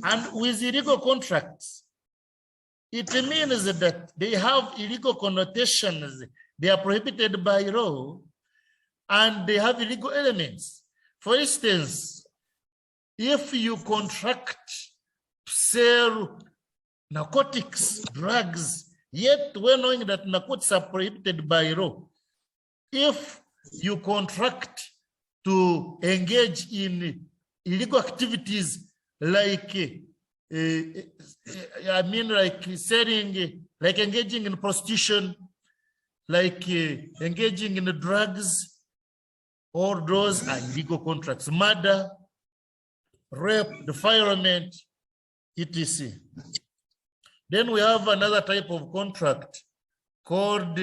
And with illegal contracts, it means that they have illegal connotations. They are prohibited by law, and they have illegal elements. For instance, if you contract to sell narcotics, drugs, yet we're knowing that narcotics are prohibited by law. If you contract to engage in illegal activities like, like selling, like engaging in prostitution, like engaging in drugs, all those are illegal contracts. Murder, rape, defilement, etc. Then we have another type of contract called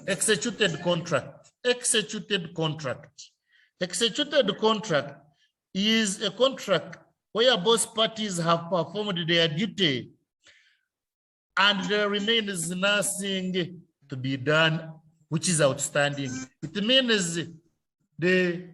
executed contract. Executed contract. Executed contract is a contract where both parties have performed their duty and there remains nothing to be done, which is outstanding. It means the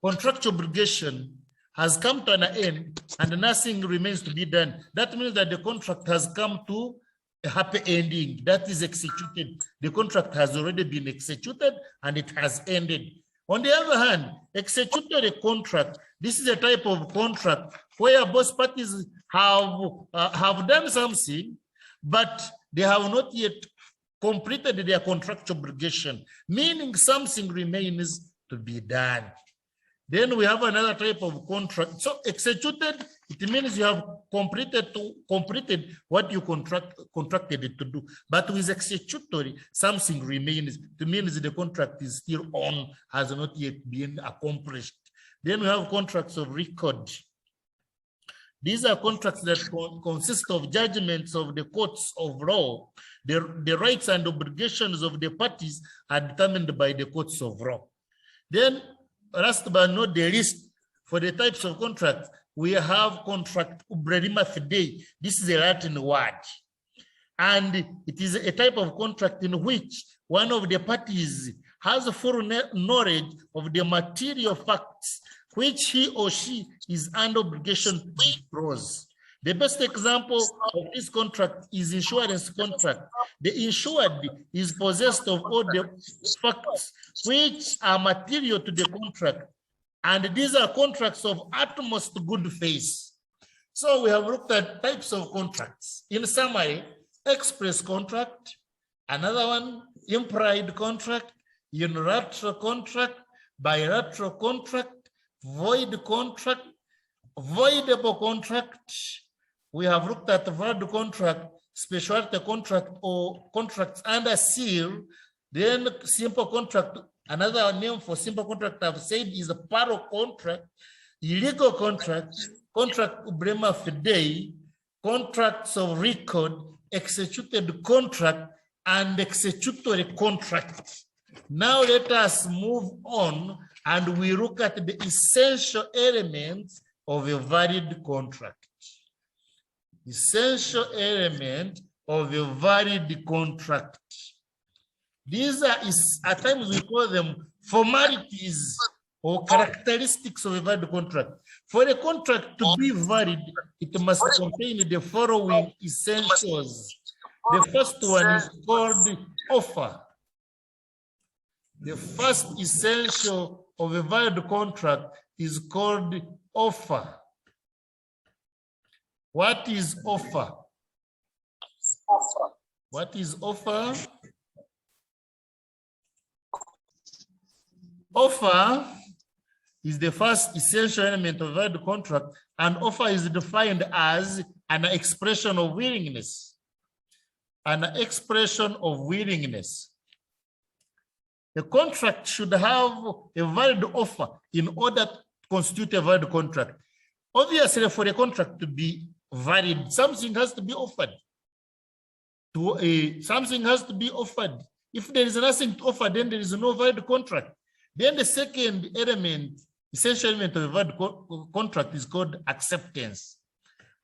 contractual obligation has come to an end and nothing remains to be done. That means that the contract has come to a happy ending. That is executed. The contract has already been executed and it has ended. On the other hand, executed a contract. This is a type of contract where both parties have done something, but they have not yet completed their contractual obligation, meaning something remains to be done. Then we have another type of contract. So executed, it means you have completed what you contracted it to do. But with executory, something remains. It means the contract is still on, has not yet been accomplished. Then we have contracts of record. These are contracts that consist of judgments of the courts of law. The rights and obligations of the parties are determined by the courts of law. Then, last but not the least, for the types of contracts, we have contract uberrima fidei. This is a Latin word. And it is a type of contract in which one of the parties has a full knowledge of the material facts which he or she is under obligation to disclose. The best example of this contract is insurance contract. The insured is possessed of all the facts which are material to the contract. And these are contracts of utmost good faith. So we have looked at types of contracts. In summary, express contract, another one, implied contract, unilateral contract, bilateral contract, void contract, voidable contract. We have looked at void contract, specialty contract, or contracts under seal. Then simple contract, another name for simple contract I've said is a paro contract, illegal contract, contract uberrima fidei, contracts of record, executed contract, and executory contract. Now let us move on and we look at the essential elements of a valid contract. Essential element of a valid contract. These are, at times we call them formalities or characteristics of a valid contract. For a contract to be valid, it must contain the following essentials. The first one is called offer. The first essential of a valid contract is called offer. What is offer? What is offer? Offer is the first essential element of a valid contract, and offer is defined as an expression of willingness. An expression of willingness. The contract should have a valid offer in order to constitute a valid contract. Obviously, for a contract to be valid, something has to be offered. Something has to be offered. If there is nothing to offer, then there is no valid contract. Then the second element, essential element of a valid contract is called acceptance.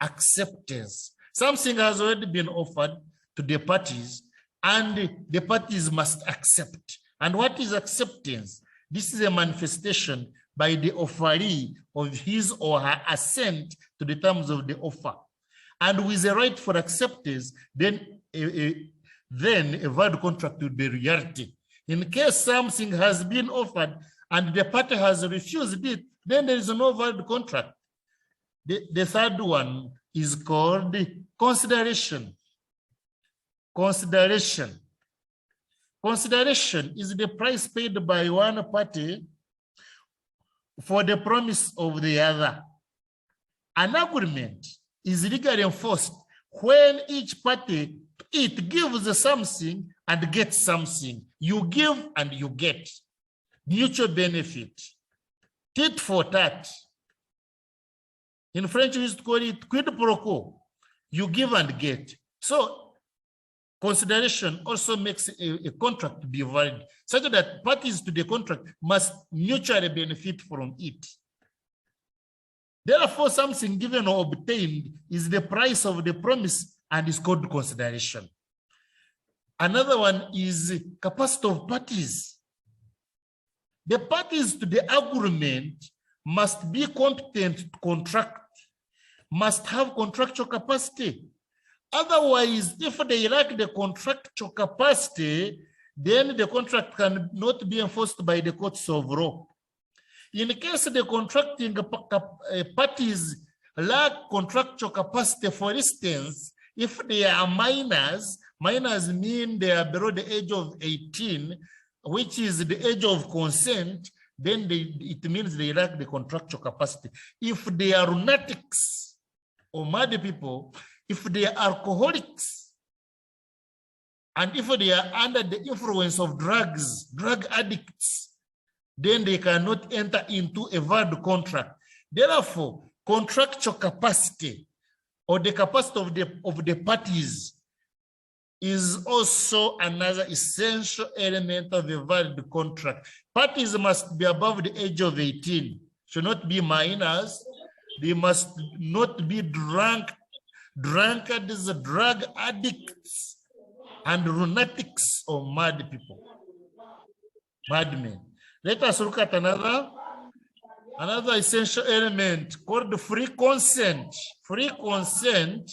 Acceptance. Something has already been offered to the parties, and the parties must accept. And what is acceptance? This is a manifestation by the offeree of his or her assent to the terms of the offer. And with a right for acceptance, then a valid contract will be reality. In case something has been offered and the party has refused it, then there is no valid contract. The third one is called consideration. Consideration. Consideration is the price paid by one party for the promise of the other. An agreement is legally enforced when each party gives something and gets something. You give and you get. Mutual benefit. Tit for tat. In French, we used to call it quid pro quo. You give and get. So consideration also makes a contract to be valid, such that parties to the contract must mutually benefit from it. Therefore, something given or obtained is the price of the promise and is called consideration. Another one is capacity of parties. The parties to the agreement must be competent to contract, must have contractual capacity. Otherwise, if they lack the contractual capacity, then the contract cannot be enforced by the courts of law. In case the contracting parties lack contractual capacity, for instance, if they are minors mean they are below the age of 18, which is the age of consent, then it means they lack the contractual capacity. If they are lunatics or mad people, if they are alcoholics, and if they are under the influence of drugs, drug addicts, then they cannot enter into a valid contract. Therefore, contractual capacity or the capacity of the parties is also another essential element of a valid contract. Parties must be above the age of 18, should not be minors. They must not be drunkards, drug addicts, and lunatics or mad people, madmen. Let us look at another essential element called free consent. Free consent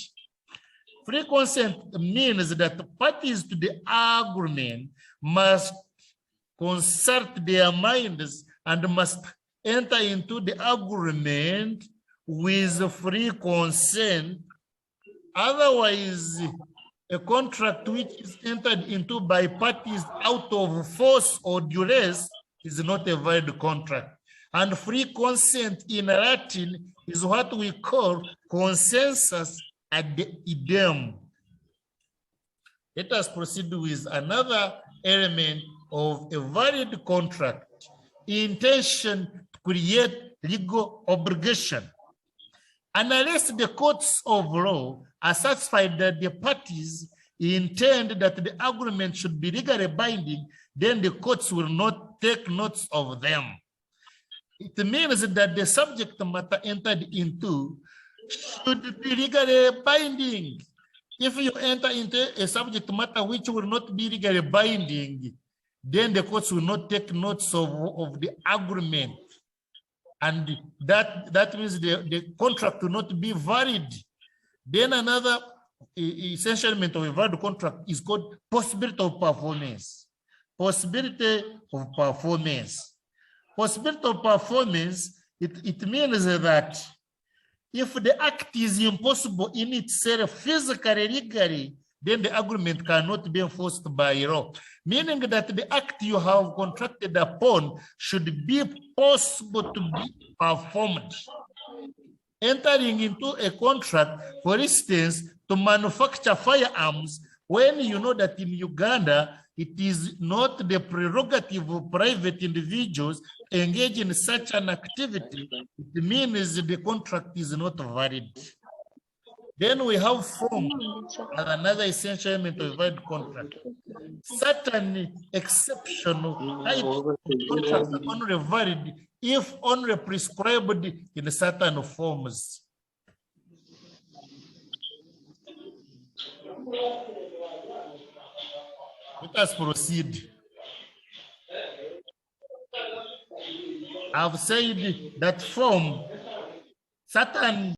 means that the parties to the agreement must consult their minds and must enter into the agreement with free consent. Otherwise, a contract which is entered into by parties out of force or duress is not a valid contract. And free consent in Latin is what we call consensus ad idem. Let us proceed with another element of a valid contract: intention to create legal obligation. Unless the courts of law are satisfied that the parties intend that the agreement should be legally binding, then the courts will not take notes of them. It means that the subject matter entered into should be legally binding. If you enter into a subject matter which will not be legally binding, then the courts will not take notes of the agreement. And that means the contract will not be valid. Then another essential element of a valid contract is called possibility of performance. Possibility of performance. Possibility of performance, it means that if the act is impossible in itself, physically, legally, then the agreement cannot be enforced by law. Meaning that the act you have contracted upon should be possible to be performed. Entering into a contract, for instance, to manufacture firearms, when you know that in Uganda, it is not the prerogative of private individuals to engage in such an activity, it means the contract is not valid. Then we have form as another essential element of a valid contract. Certain exceptional types of contracts are only valid if only prescribed in certain forms. Let us proceed. I've said that from certain